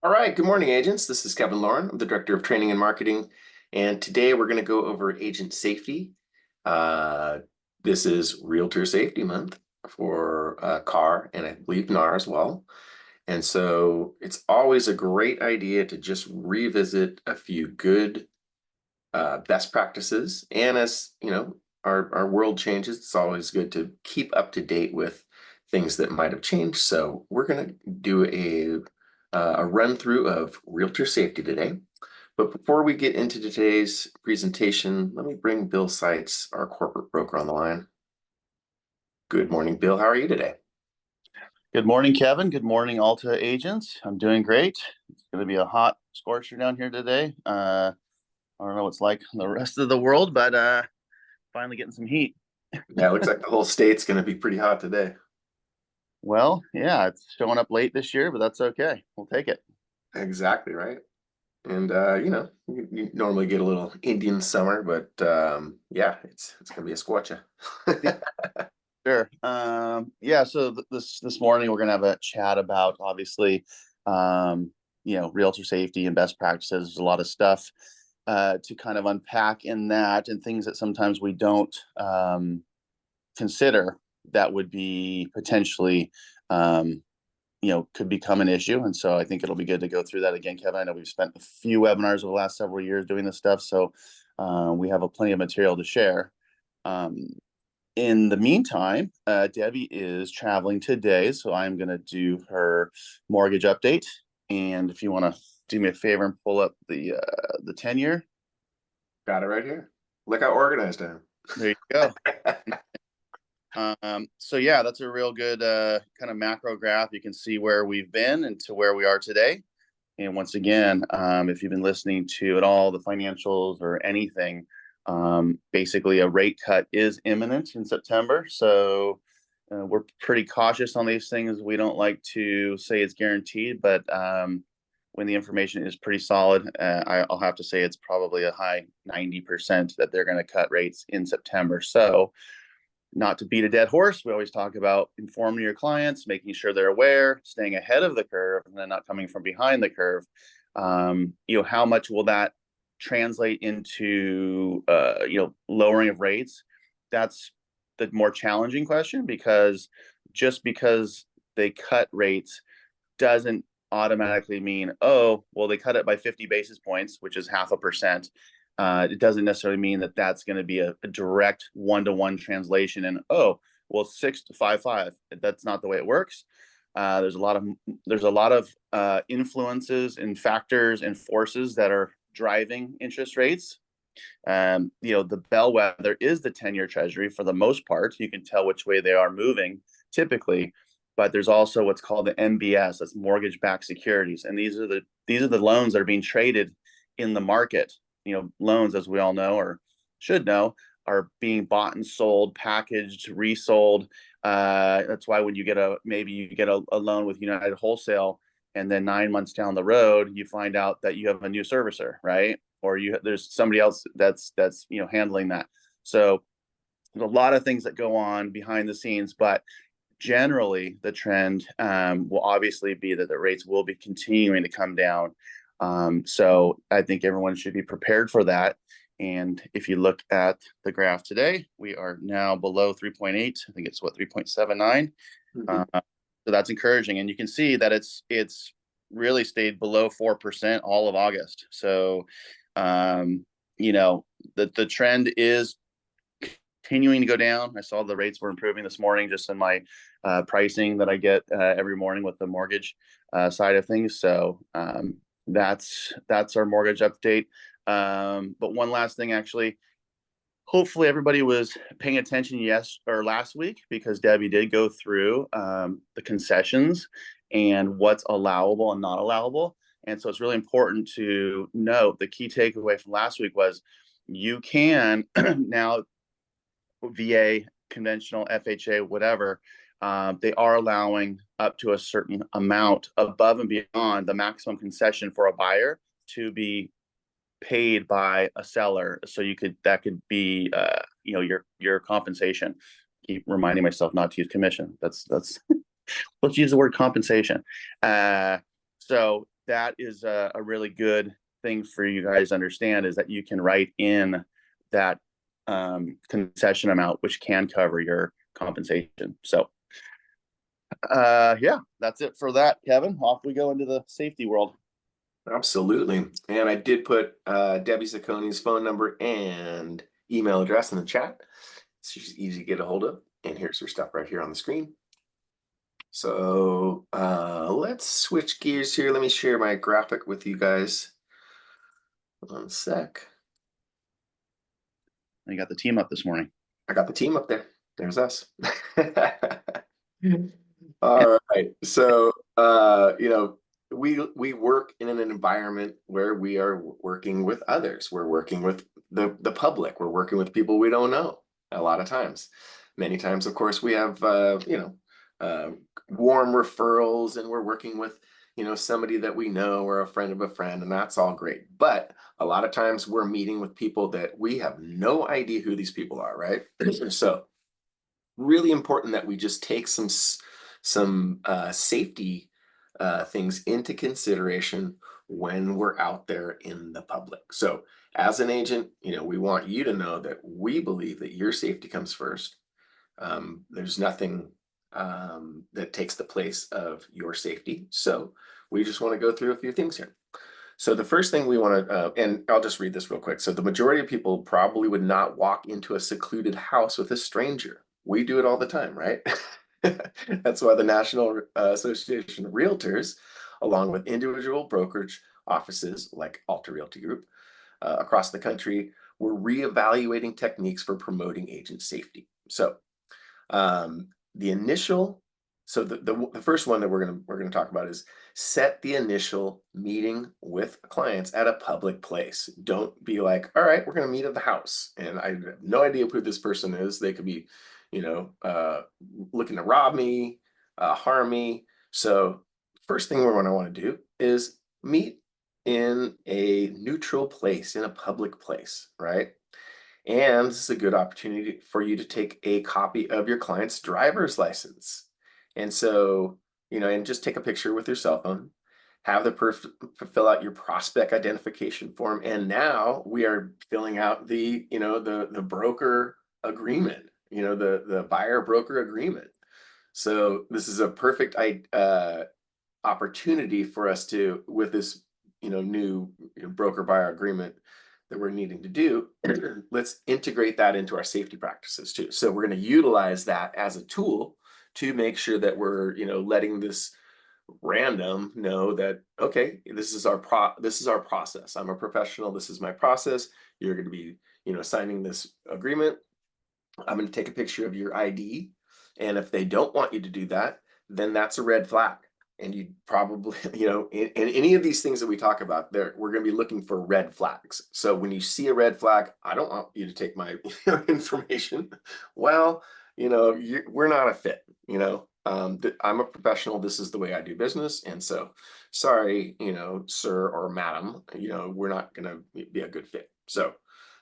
All right, good morning, agents. This is Kevin Lauren. I'm the Director of Training and Marketing, and today we're going to go over agent safety. Uh, this is Realtor Safety Month for C.A.R and I believe N.A.R as well. And so it's always a great idea to just revisit a few good best practices. And as you know, our world changes, it's always good to keep up to date with things that might have changed. So we're going to do a run through of realtor safety today. But before we get into today's presentation, let me bring Bill Seitz, our corporate broker, on the line. Good morning, Bill. How are you today? Good morning, Kevin. Good morning, Alta agents. I'm doing great. It's going to be a hot scorcher down here today. I don't know what's like in the rest of the world, but finally getting some heat. Yeah, it looks like the whole state's going to be pretty hot today. Well, yeah, it's showing up late this year, but that's okay. We'll take it. Exactly right. And you normally get a little Indian summer, but yeah, it's gonna be a scorcher. Sure. Yeah. So this morning we're gonna have a chat about obviously, realtor safety and best practices. There's a lot of stuff to kind of unpack in that, and things that sometimes we don't consider that would be potentially, could become an issue. And so I think it'll be good to go through that again, Kevin. I know we've spent a few webinars over the last several years doing this stuff, so we have plenty of material to share. In the meantime, Debbie is traveling today, so I'm going to do her mortgage update. And if you want to do me a favor and pull up the 10-year. Got it right here. Look how organized I am. There you go. So yeah, that's a real good kind of macro graph. You can see where we've been and to where we are today. And once again, if you've been listening to at all the financials or anything, basically a rate cut is imminent in September. So we're pretty cautious on these things. We don't like to say it's guaranteed, but when the information is pretty solid, I'll have to say it's probably a high 90% that they're going to cut rates in September. So not to beat a dead horse, we always talk about informing your clients, making sure they're aware, staying ahead of the curve, and then not coming from behind the curve. How much will that translate into, lowering of rates? That's the more challenging question, because just because they cut rates doesn't automatically mean, oh, well, they cut it by 50 basis points, which is 0.5%. It doesn't necessarily mean that that's going to be a direct one-to-one translation. And well, 6 to 5.5. That's not the way it works. There's a lot of influences and factors and forces that are driving interest rates. The bellwether is the 10-year Treasury for the most part. You can tell which way they are moving typically, but there's also what's called the MBS, that's mortgage-backed securities, and these are the loans that are being traded in the market. Loans, as we all know or should know, are being bought and sold, packaged, resold. That's why when you get a loan with United Wholesale, and then 9 months down the road, you find out that you have a new servicer, right? Or there's somebody else that's handling that. So there's a lot of things that go on behind the scenes, but generally the trend will obviously be that the rates will be continuing to come down. So I think everyone should be prepared for that. And if you look at the graph today, we are now below 3.8. I think it's 3.79. Mm-hmm. So that's encouraging. And you can see that it's really stayed below 4% all of August. So, the trend is continuing to go down. I saw the rates were improving this morning just in my pricing that I get every morning with the mortgage side of things. So, that's our mortgage update. But one last thing, actually, hopefully everybody was paying attention last week, because Debbie did go through the concessions and what's allowable and not allowable. And so it's really important to note the key takeaway from last week was you can now, VA, conventional, FHA, whatever, they are allowing up to a certain amount above and beyond the maximum concession for a buyer to be paid by a seller. So that could be your compensation. Keep reminding myself not to use commission. That's let's use the word compensation. So that is a really good thing for you guys to understand, is that you can write in that concession amount, which can cover your compensation. So yeah, that's it for that, Kevin. Off we go into the safety world. Absolutely. And I did put Debbie Zacconi's phone number and email address in the chat. She's easy to get a hold of. And here's her stuff right here on the screen. So let's switch gears here. Let me share my graphic with you guys. One sec. I got the team up this morning. I got the team up there. There's us. All right. So we work in an environment where we are working with others. We're working with the public. We're working with people we don't know a lot of times. Many times, of course, we have warm referrals, and we're working with somebody that we know or a friend of a friend, and that's all great. But a lot of times we're meeting with people that we have no idea who these people are, right? So really important that we just take some safety things into consideration when we're out there in the public. So as an agent, we want you to know that we believe that your safety comes first. There's nothing that takes the place of your safety. So we just want to go through a few things here. So the first thing we want to, and I'll just read this real quick. So the majority of people probably would not walk into a secluded house with a stranger. We do it all the time, right? That's why the National Association of Realtors, along with individual brokerage offices like Alta Realty Group across the country, we're reevaluating techniques for promoting agent safety. So the initial, so the first one that we're gonna talk about is set the initial meeting with clients at a public place. Don't be like, all right, we're gonna meet at the house, and I have no idea who this person is. They could be, looking to rob me, harm me. So first thing we're gonna want to do is meet in a neutral place, in a public place, right? And this is a good opportunity for you to take a copy of your client's driver's license. And so, and just take a picture with your cell phone, have the person fill out your prospect identification form. And now we are filling out the broker agreement, the buyer broker agreement. So this is a perfect opportunity for us to, with this, new broker buyer agreement that we're needing to do, let's integrate that into our safety practices too. So we're going to utilize that as a tool to make sure that we're, letting this random know that, okay, this is our process. I'm a professional. This is my process. You're going to be, signing this agreement. I'm going to take a picture of your ID. And if they don't want you to do that, then that's a red flag. And you probably, in any of these things that we talk about there, we're going to be looking for red flags. So when you see a red flag, I don't want you to take my information. Well, we're not a fit, I'm a professional. This is the way I do business. And so sorry, sir or madam, we're not going to be a good fit. So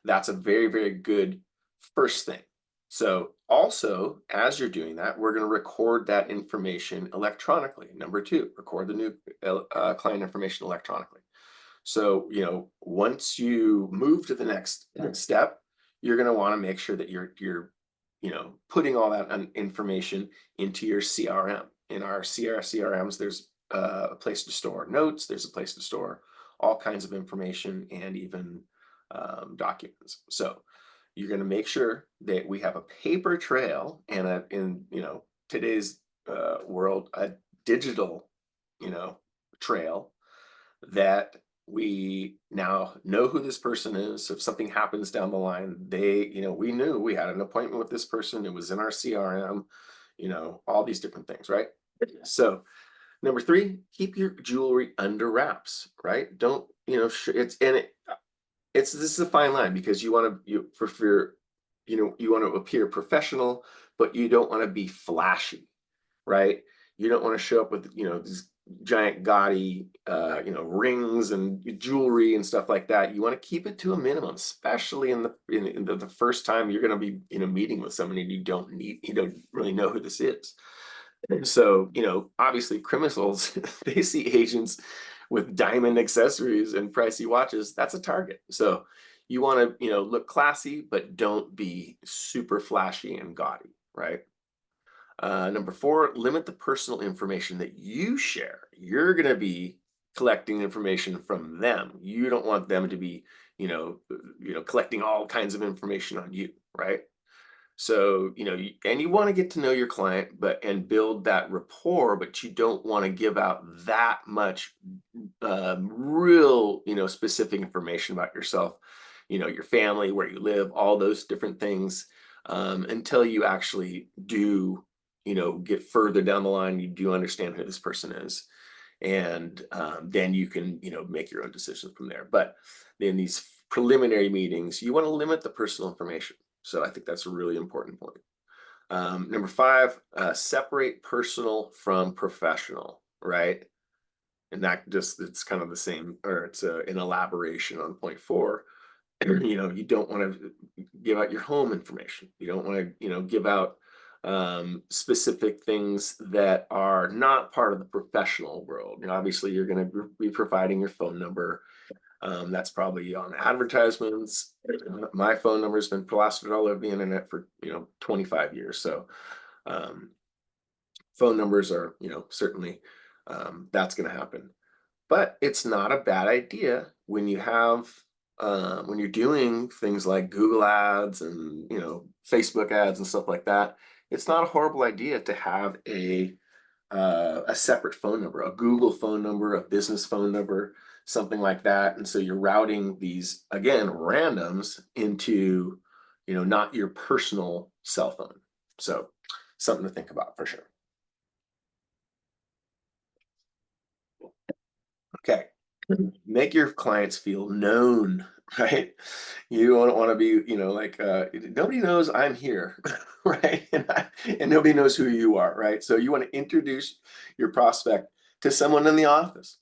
that's a very, very good first thing. So also, as you're doing that, we're going to record that information electronically. Number two, record the new client information electronically. So, once you move to the next step, you're going to want to make sure that you're putting all that information into your CRM. In our C.A.R. CRMs, there's a place to store notes. There's a place to store all kinds of information and even documents. So you're going to make sure that we have a paper trail and in today's world, a digital trail that we now know who this person is. So if something happens down the line, we knew we had an appointment with this person. It was in our CRM, all these different things, right? So number three, keep your jewelry under wraps, right? Don't, this is a fine line, because you want to appear professional, but you don't want to be flashy, right? You don't want to show up with these giant gaudy rings and jewelry and stuff like that. You want to keep it to a minimum, especially in the first time you're going to be meeting with somebody and you don't really know who this is. So obviously criminals, they see agents with diamond accessories and pricey watches, that's a target. So you want to, look classy, but don't be super flashy and gaudy, right? Number four, limit the personal information that you share. You're going to be collecting information from them. You don't want them to be, collecting all kinds of information on you, right? So, and you want to get to know your client, and build that rapport, but you don't want to give out that much real, specific information about yourself, your family, where you live, all those different things, until you actually do, get further down the line, you do understand who this person is. And then you can, make your own decisions from there. But in these preliminary meetings, you want to limit the personal information. So I think that's a really important point. Number five, separate personal from professional, right? And that it's kind of the same, or it's an elaboration on point four. You don't want to give out your home information. You don't want to, give out specific things that are not part of the professional world. Obviously, you're going to be providing your phone number. That's probably on advertisements. My phone number has been plastered all over the internet for 25 years. So phone numbers are certainly that's going to happen. But it's not a bad idea when you have when you're doing things like Google ads and Facebook ads and stuff like that. It's not a horrible idea to have a separate phone number, a Google phone number, a business phone number, something like that. And so you're routing these, again, randoms into, not your personal cell phone. So something to think about for sure. Okay. Make your clients feel known, right? You don't want to be, like, nobody knows I'm here, right? And nobody knows who you are, right? So you want to introduce your prospect to someone in the office.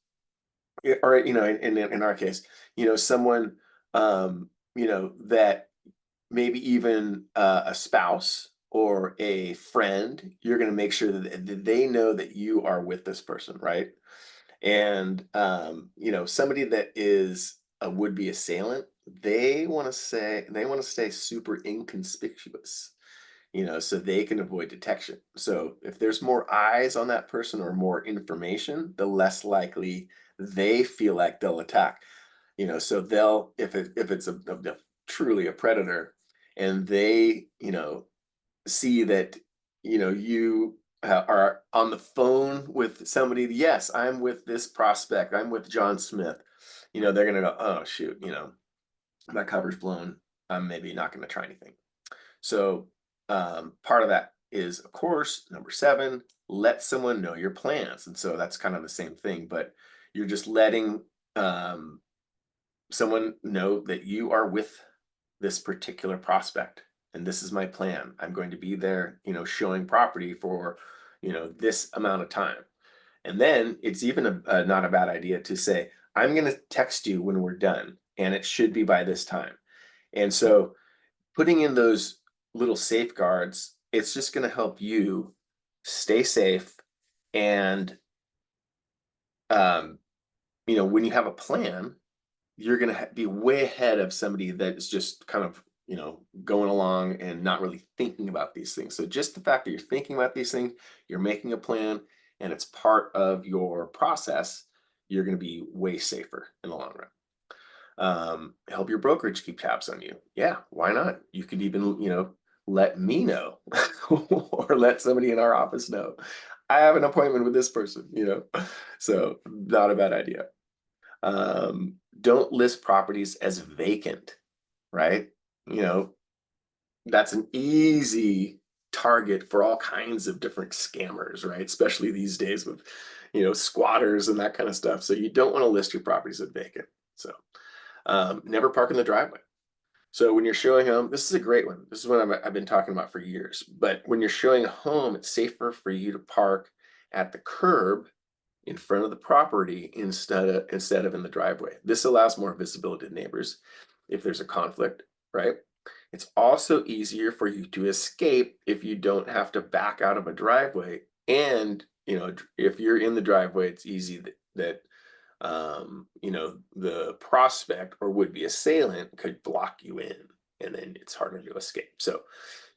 Or, in our case, someone, that maybe even a spouse or a friend. You're going to make sure that they know that you are with this person, right? And somebody that is a would-be assailant, they want to stay super inconspicuous, so they can avoid detection. So if there's more eyes on that person or more information, the less likely they feel like they'll attack. So they'll, if it's truly a predator, and they see that you are on the phone with somebody. Yes, I'm with this prospect, I'm with John Smith. They're gonna go, oh shoot, my cover's blown, I'm maybe not gonna try anything. So part of that is, of course, number seven, let someone know your plans. And so that's kind of the same thing, but you're just letting um, someone know that you are with this particular prospect, and this is my plan. I'm going to be there, showing property for, this amount of time. And then it's even not a bad idea to say, I'm going to text you when we're done, and it should be by this time. And so putting in those little safeguards, it's just going to help you stay safe. And, um, when you have a plan, you're going to be way ahead of somebody that is just kind of, going along and not really thinking about these things. So just the fact that you're thinking about these things, you're making a plan, and it's part of your process, you're going to be way safer in the long run. Help your brokerage keep tabs on you. Yeah, why not? You could even, let me know or let somebody in our office know. I have an appointment with this person, so not a bad idea. Don't list properties as vacant, right? You know, that's an easy target for all kinds of different scammers, right? Especially these days with, squatters and that kind of stuff. So you don't want to list your properties as vacant. So never park in the driveway. So when you're showing home, this is a great one. This is what I've been talking about for years. But when you're showing a home, it's safer for you to park at the curb in front of the property instead of in the driveway. This allows more visibility to neighbors if there's a conflict, right? It's also easier for you to escape if you don't have to back out of a driveway. And if you're in the driveway, it's easy that the prospect or would-be assailant could block you in, and then it's harder to escape. So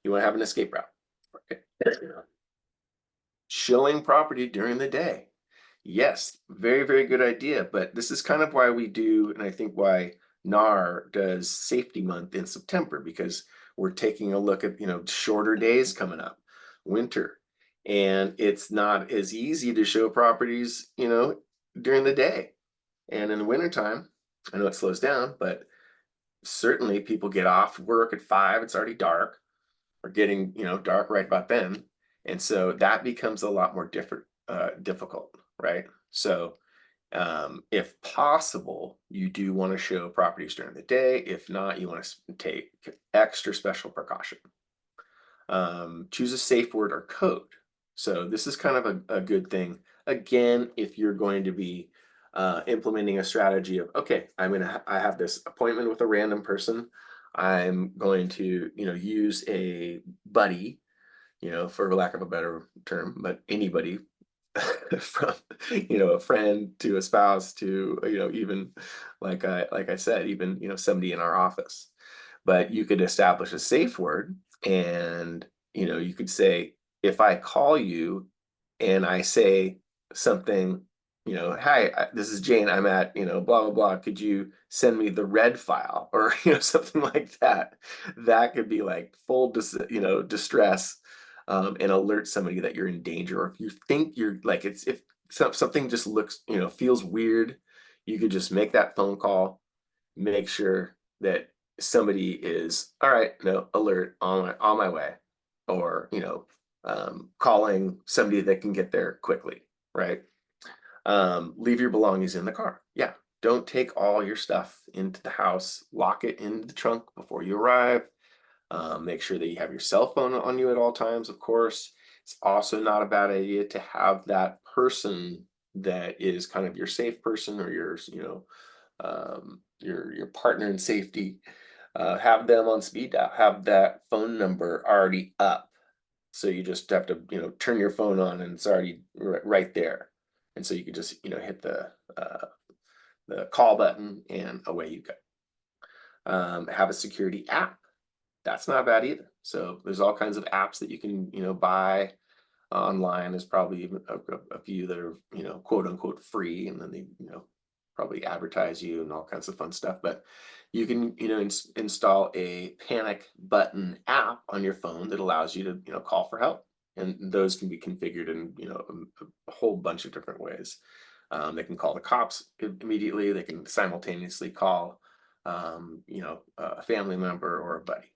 you want to have an escape route. Okay. Showing property during the day. Yes, very, very good idea. But this is kind of why we do, and I think why NAR does Safety Month in September, because we're taking a look at, shorter days coming up, winter. And it's not as easy to show properties, during the day. And in the wintertime, I know it slows down, but certainly people get off work at 5, it's already dark, or getting, dark right about then. And so that becomes a lot more difficult, right? So if possible, you do want to show properties during the day. If not, you want to take extra special precaution. Choose a safe word or code. So this is kind of a good thing. Again, if you're going to be implementing a strategy of, okay, I have this appointment with a random person. I'm going to, use a buddy, for lack of a better term, but anybody from, a friend to a spouse to, even like I said, even, somebody in our office. But you could establish a safe word, and, you could say, if I call you and I say something, hi, this is Jane, I'm at, blah, blah, blah. Could you send me the red file, or, something like that? That could be like full, distress, and alert somebody that you're in danger. Or if you think you're like, if something just looks, feels weird, you could just make that phone call, make sure that somebody is all right, no, alert, on my way, or calling somebody that can get there quickly, right? Leave your belongings in the car. Yeah, don't take all your stuff into the house. Lock it in the trunk before you arrive. Make sure that you have your cell phone on you at all times, of course. It's also not a bad idea to have that person that is kind of your safe person, or your partner in safety. Have them on speed dial. Have that phone number already up, so you just have to, turn your phone on and it's already right there. And so you could just, hit the call button and away you go. Have a security app. That's not bad either. So there's all kinds of apps that you can, buy online. There's probably even a few that are, quote unquote free, and then they, probably advertise you and all kinds of fun stuff. But you can, install a panic button app on your phone that allows you to, call for help. And those can be configured in, a whole bunch of different ways. They can call the cops immediately. They can simultaneously call, a family member or a buddy.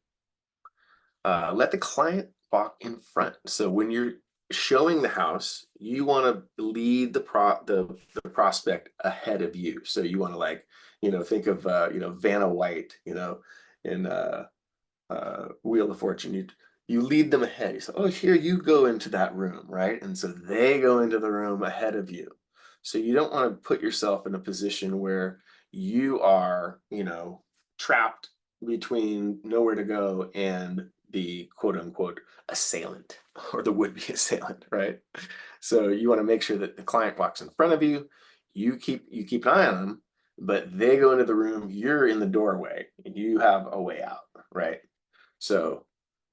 Let the client walk in front. So when you're showing the house, you want to lead the prospect ahead of you. So you want to, like, think of Vanna White, in Wheel of Fortune. You lead them ahead. You say, oh, here, you go into that room, right? And so they go into the room ahead of you. So you don't want to put yourself in a position where you are, trapped between nowhere to go and the quote unquote assailant, or the would-be assailant, right? So you want to make sure that the client walks in front of you. You keep an eye on them, but they go into the room, you're in the doorway, and you have a way out, right? So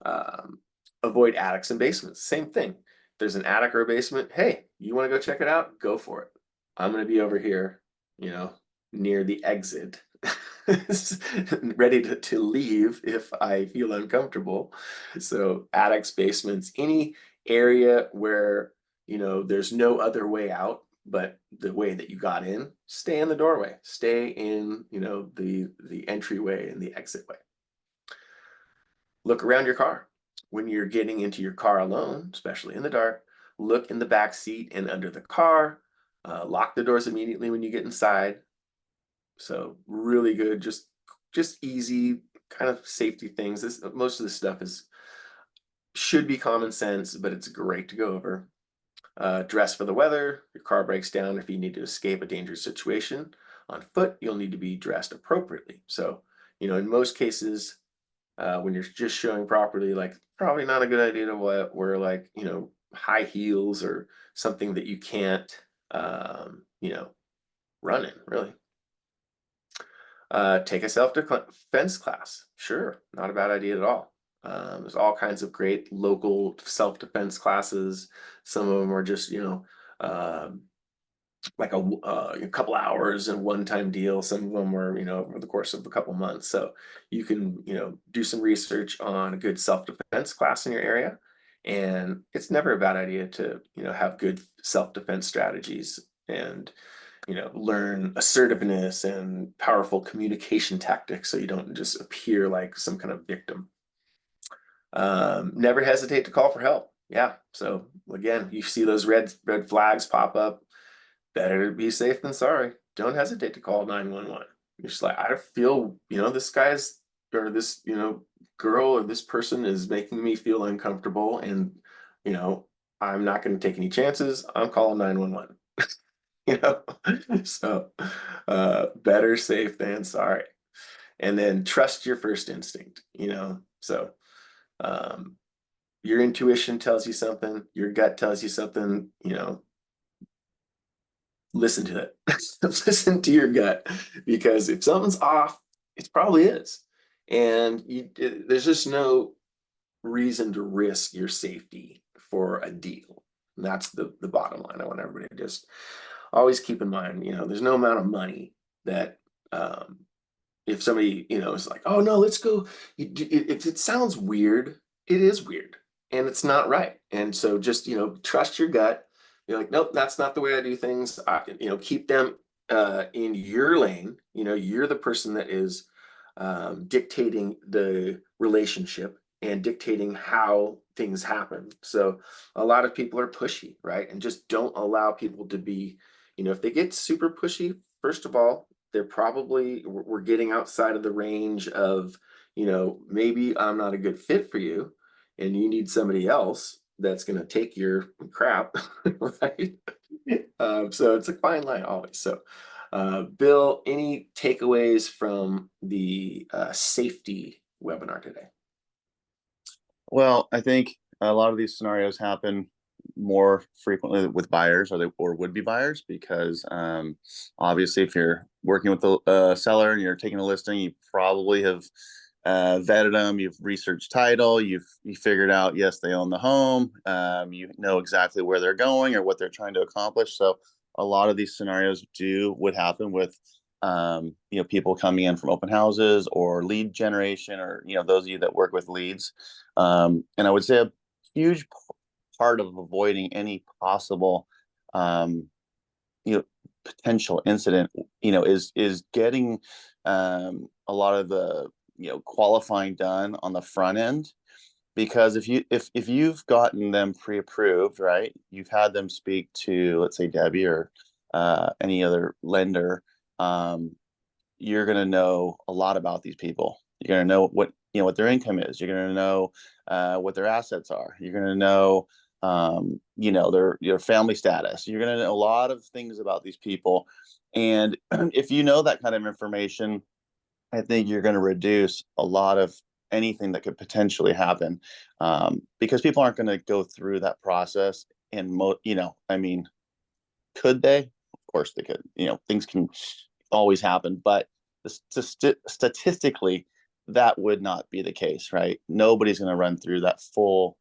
um, avoid attics and basements. Same thing. If there's an attic or a basement, hey, you want to go check it out? Go for it. I'm going to be over here, near the exit, ready to leave if I feel uncomfortable. So attics, basements, any area where, there's no other way out but the way that you got in, stay in the doorway, stay in, the entryway and the exit way. Look around your car. When you're getting into your car alone, especially in the dark, look in the back seat and under the car. Lock the doors immediately when you get inside. So really good, just easy kind of safety things. Most of this stuff should be common sense, but it's great to go over. Dress for the weather. Your car breaks down if you need to escape a dangerous situation. On foot, you'll need to be dressed appropriately. So, in most cases, when you're just showing property, like, probably not a good idea to wear, like, high heels or something that you can't, running, really. Take a self-defense class. Sure, not a bad idea at all. There's all kinds of great local self-defense classes. Some of them are just, um, like a couple hours and one-time deal. Some of them were, over the course of a couple months. So you can, do some research on a good self-defense class in your area. And it's never a bad idea to, have good self-defense strategies and, learn assertiveness and powerful communication tactics so you don't just appear like some kind of victim. Never hesitate to call for help. Yeah. So again, you see those red flags pop up. Better be safe than sorry. Don't hesitate to call 911. You're just like, I feel, this guy's or this, girl or this person is making me feel uncomfortable, and you know, I'm not going to take any chances. I'm calling 911. you know so better safe than sorry, and then trust your first instinct. So um your intuition tells you something, your gut tells you something. Listen to it. Listen to your gut, because if something's off, it probably is. And there's just no reason to risk your safety for a deal. And that's the bottom line. I want everybody to just always keep in mind, there's no amount of money that, if somebody, is like, oh no, let's go. If it sounds weird, it is weird and it's not right. And so just, trust your gut. You're like, nope, that's not the way I do things. Keep them in your lane. You're the person that is dictating the relationship and dictating how things happen. So a lot of people are pushy, right? And just don't allow people to be, if they get super pushy, first of all, they're probably, we're getting outside of the range of, maybe I'm not a good fit for you and you need somebody else that's going to take your crap, right? So it's a fine line always. So, Bill, any takeaways from the safety webinar today? Well, I think a lot of these scenarios happen more frequently with buyers or would be buyers because obviously if you're working with the seller and you're taking a listing, you probably have vetted them, you've researched title, you figured out, yes, they own the home, you know exactly where they're going or what they're trying to accomplish. So a lot of these scenarios would happen with people coming in from open houses or lead generation, or those of you that work with leads. And I would say a huge part of avoiding any possible um, potential incident, is getting a lot of the qualifying done on the front end. Because if you've gotten them pre-approved, right, you've had them speak to, let's say, Debbie or any other lender, um, you're going to know a lot about these people. You're going to know what their income is. You're going to know what their assets are. You're going to know their family status. You're going to know a lot of things about these people. And if you know that kind of information, I think you're going to reduce a lot of anything that could potentially happen, because people aren't going to go through that process. And I mean, could they? Of course they could. Things can always happen, but statistically, that would not be the case, right? Nobody's going to run through that full,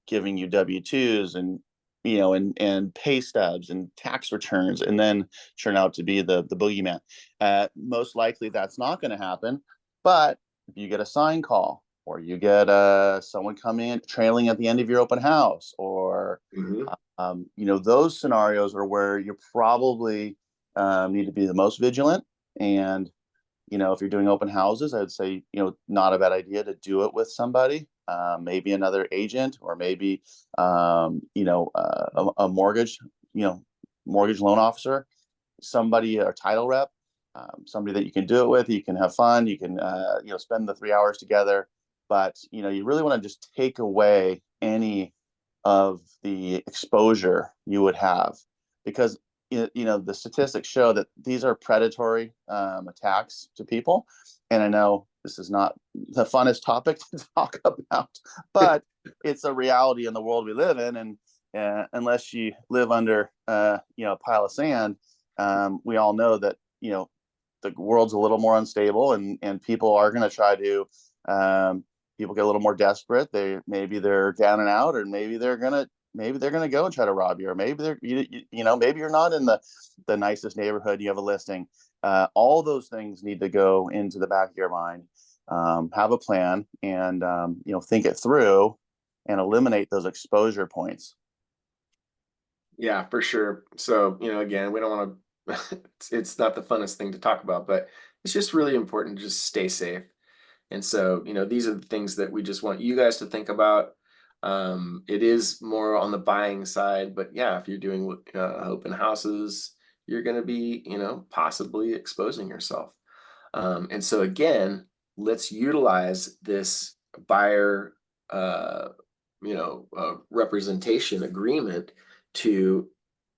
giving you W-2s and and pay stubs and tax returns, and then turn out to be the boogeyman. Most likely, that's not going to happen. But if you get a sign call, or you get someone come in trailing at the end of your open house, or Mm-hmm. those scenarios are where you probably need to be the most vigilant. And if you're doing open houses, I would say not a bad idea to do it with somebody, maybe another agent, or maybe a mortgage mortgage loan officer, somebody, a title rep, somebody that you can do it with. You can have fun. You can spend the 3 hours together. But you really want to just take away any of the exposure you would have, because the statistics show that these are predatory attacks to people. And I know this is not the funnest topic to talk about, but it's a reality in the world we live in. And unless you live under a pile of sand, we all know that, the world's a little more unstable, and people are going to try to, people get a little more desperate. Maybe they're down and out, or maybe they're gonna go and try to rob you, or maybe maybe you're not in the nicest neighborhood. You have a listing. All those things need to go into the back of your mind. Have a plan, and think it through, and eliminate those exposure points. Yeah, for sure. So, again, we don't want to, it's not the funnest thing to talk about, but it's just really important to just stay safe. And so, these are the things that we just want you guys to think about. It is more on the buying side, but yeah, if you're doing open houses, you're going to be, possibly exposing yourself. And so again, let's utilize this buyer, representation agreement to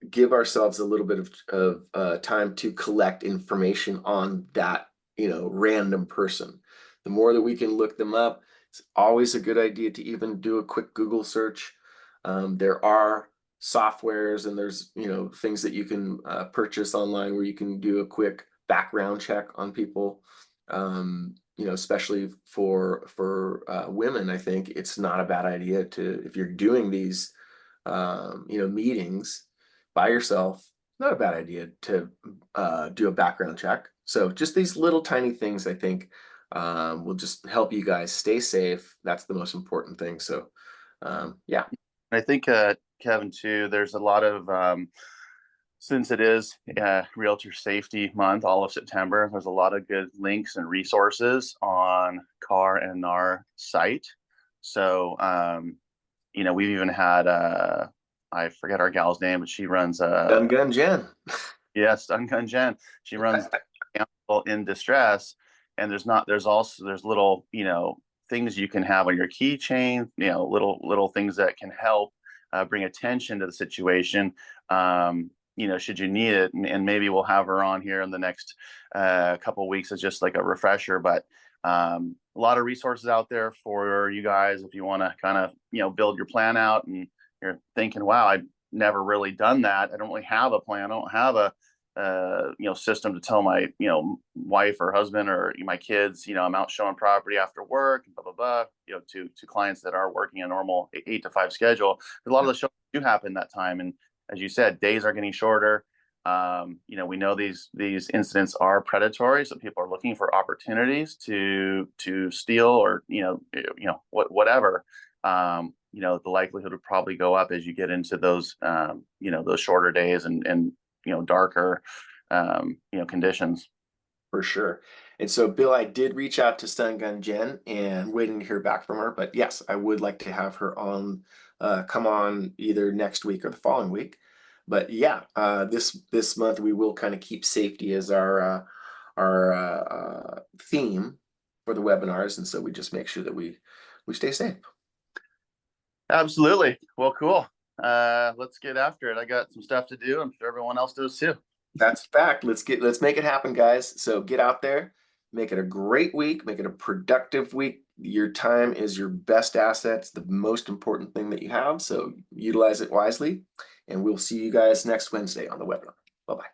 give ourselves a little bit of time to collect information on that, random person. The more that we can look them up, it's always a good idea to even do a quick Google search. There are softwares, and there's, things that you can purchase online where you can do a quick background check on people. Especially for women, I think it's not a bad idea to, if you're doing these meetings by yourself, not a bad idea to do a background check. So just these little tiny things, I think, will just help you guys stay safe. That's the most important thing. So, yeah. I think, Kevin, too, there's a lot of, since it is Realtor Safety Month, all of September, there's a lot of good links and resources on C.A.R and our site. So, we've even had, I forget our gal's name, but she runs Gun Jen. yes, Duncan Jen. She runs Counsel in Distress, and there's little, things you can have on your keychain, little things that can help bring attention to the situation. Should you need it, and maybe we'll have her on here in the next couple of weeks as just like a refresher. But a lot of resources out there for you guys if you want to kind of build your plan out, and you're thinking, wow, I've never really done that. I don't really have a plan. I don't have a system to tell my wife or husband or my kids, I'm out showing property after work and blah blah blah, to clients that are working a normal 8 to 5 schedule. A lot of the shows do happen that time, and as you said, days are getting shorter. We know these incidents are predatory, so people are looking for opportunities to steal, or whatever. The likelihood would probably go up as you get into those those shorter days, and darker conditions. For sure. And so, Bill, I did reach out to Stun Gun Jen and waiting to hear back from her. But yes, I would like to have her on, come on either next week or the following week. But yeah, this month we will kind of keep safety as our theme for the webinars, and so we just make sure that we stay safe. Absolutely. Well, cool. Let's get after it. I got some stuff to do. I'm sure everyone else does too. That's a fact. Let's make it happen, guys. So get out there, make it a great week, make it a productive week. Your time is your best asset. It's the most important thing that you have. So utilize it wisely. And we'll see you guys next Wednesday on the webinar. Bye-bye.